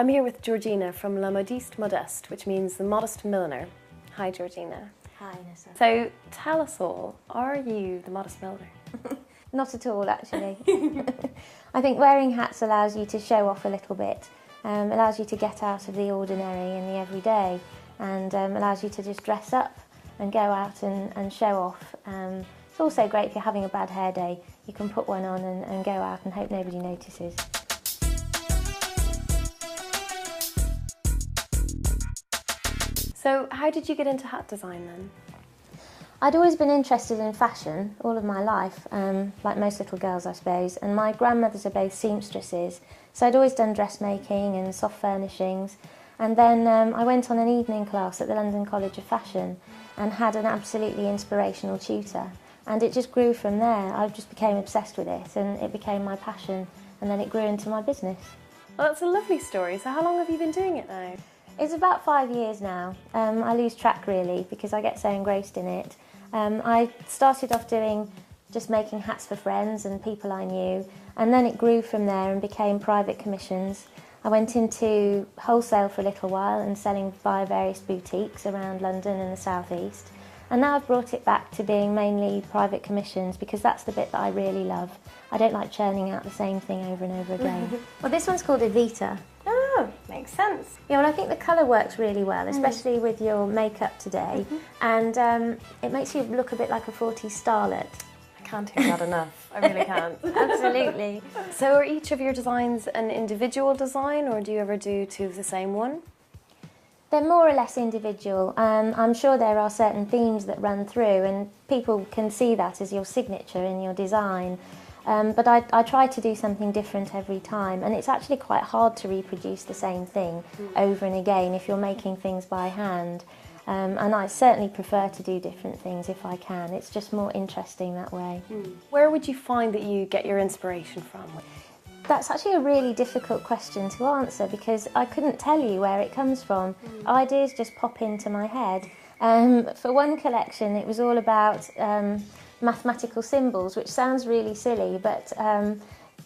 I'm here with Georgina from La Modiste Modeste, which means the modest milliner. Hi, Georgina. Hi, Nessa. So tell us all, are you the modest milliner? Not at all, actually. I think wearing hats allows you to show off a little bit, allows you to get out of the ordinary and the everyday, and allows you to just dress up and go out and show off. It's also great if you're having a bad hair day. You can put one on and go out and hope nobody notices. So how did you get into hat design then? I'd always been interested in fashion all of my life, like most little girls I suppose, and my grandmothers are both seamstresses, so I'd always done dressmaking and soft furnishings, and then I went on an evening class at the London College of Fashion and had an absolutely inspirational tutor, and it just grew from there. I just became obsessed with it and it became my passion, and then it grew into my business. Well, that's a lovely story. So how long have you been doing it now? It's about 5 years now. I lose track really because I get so engrossed in it. I started off doing just making hats for friends and people I knew, and then it grew from there and became private commissions. I went into wholesale for a little while and selling via various boutiques around London and the South East, and now I've brought it back to being mainly private commissions because that's the bit that I really love. I don't like churning out the same thing over and over again. Well, this one's called Evita. Oh, makes sense. Yeah, well, I think the colour works really well, especially with your makeup today, and it makes you look a bit like a 40s starlet. I can't hear that enough. I really can't. Absolutely. So are each of your designs an individual design, or do you ever do two of the same one? They're more or less individual. I'm sure there are certain themes that run through, and people can see that as your signature in your design. But I try to do something different every time, and it's actually quite hard to reproduce the same thing over and again if you're making things by hand. And I certainly prefer to do different things if I can. It's just more interesting that way. Where would you find that you get your inspiration from? That's actually a really difficult question to answer because I couldn't tell you where it comes from. Ideas just pop into my head. For one collection, it was all about mathematical symbols, which sounds really silly, but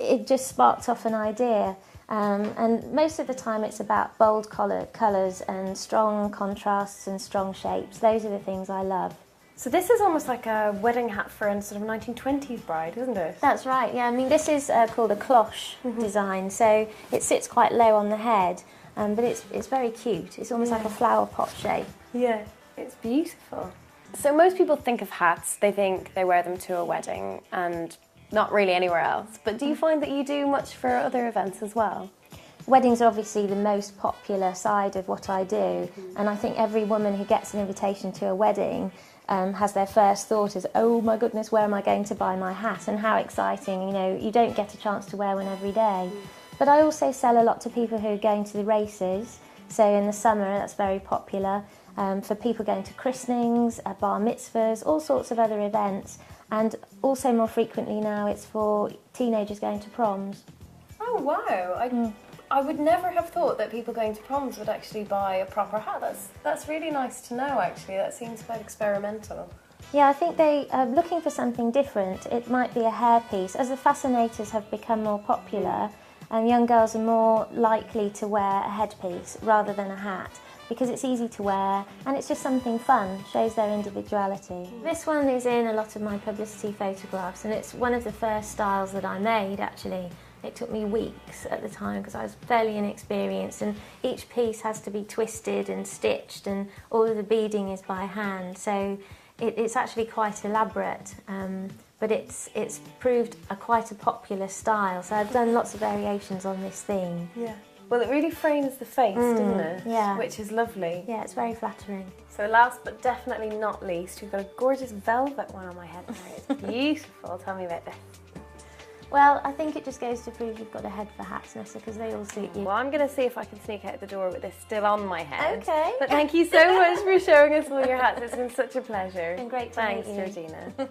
it just sparked off an idea. And most of the time it's about bold colours and strong contrasts and strong shapes. Those are the things I love. So this is almost like a wedding hat for a sort of 1920s bride, isn't it? That's right, yeah. I mean, this is called a cloche design, so it sits quite low on the head, but it's very cute. It's almost like a flower pot shape. Yeah, it's beautiful. So most people think of hats, they think they wear them to a wedding and not really anywhere else. But do you find that you do much for other events as well? Weddings are obviously the most popular side of what I do, and I think every woman who gets an invitation to a wedding has their first thought is, oh my goodness, where am I going to buy my hat, and how exciting, you know, you don't get a chance to wear one every day. But I also sell a lot to people who are going to the races, so in the summer that's very popular, for people going to christenings, bar mitzvahs, all sorts of other events, and also more frequently now it's for teenagers going to proms. Oh wow, I would never have thought that people going to proms would actually buy a proper hat. That's really nice to know actually, that seems quite experimental. Yeah, I think they are looking for something different. It might be a hairpiece. As the fascinators have become more popular, young girls are more likely to wear a headpiece rather than a hat because it's easy to wear and it's just something fun, shows their individuality. This one is in a lot of my publicity photographs and it's one of the first styles that I made actually. It took me weeks at the time because I was fairly inexperienced, and each piece has to be twisted and stitched and all of the beading is by hand, so it's actually quite elaborate, but it's proved quite a popular style, so I've done lots of variations on this theme. Yeah. Well, it really frames the face, doesn't it? Yeah. Which is lovely. Yeah, it's very flattering. So last but definitely not least, we've got a gorgeous velvet one on my head now. It's beautiful. Tell me about this. Well, I think it just goes to prove you've got a head for hats, Nessa, because they all suit you. Well, I'm going to see if I can sneak out the door with this still on my head. Okay. But thank you so much for showing us all your hats. It's been such a pleasure. It's been great to meet you. Thanks, Georgina.